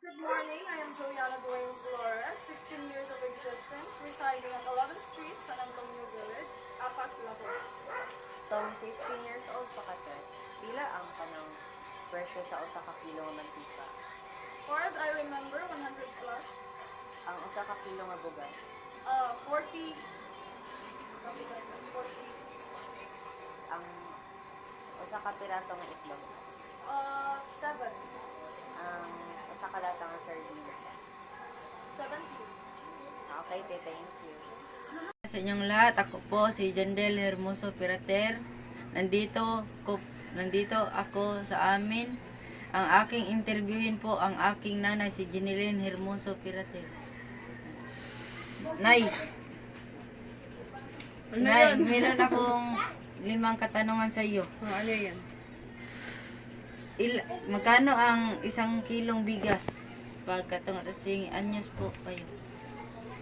Good morning, I am Juliana Dwayne Flores, 16 years of existence, residing at 11th Street, San Antonio Village, Apas, Lahore. Tong 15 years old pa ka, sir. Pila ang kanang presyo sa usa ka kilo nga mantika? As far as I remember, 100 plus, Ang usa ka kilo nga bugas? 40, something like that, 40, Ang usa ka piraso nga itlog? 7, Ang usa ka lata nga sardina? 70. Okay, thank you. Sa inyong lahat, ako po si Jandel Hermoso Pirater. Nandito ako sa amin. Ang aking interviewin po ang aking nanay, si Jeneline Hermoso Pirater. Nay, meron akong 5 katanungan sa iyo. Ano yan? Magkano ang 1 kilong bigas? Pagkatong kasing anyos po kayo.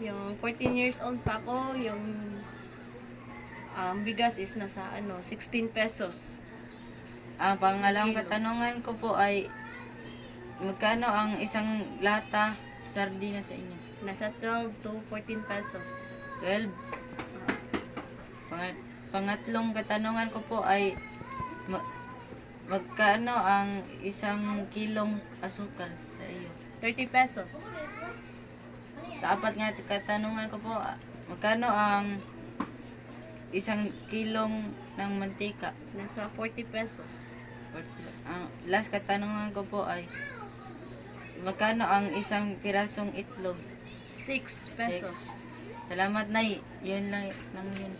Yung 14 years old pa ako, yung bigas is nasa 16 pesos. Ang pangalawang Kilo. katanungan ko po ay magkano ang 1 lata sardina sa inyo? Nasa 12 to 14 pesos. 12. Pangatlong katanungan ko po ay magkano ang 1 kilong asukal sa iyo? 30 pesos. Kaapat nga katanungan ko po, magkano ang 1 kilong ng mantika? Nasa 40 pesos. Ang last katanungan ko po ay magkano ang 1 pirasong itlog? 6 pesos. Salamat, Nay. Yun lang yun.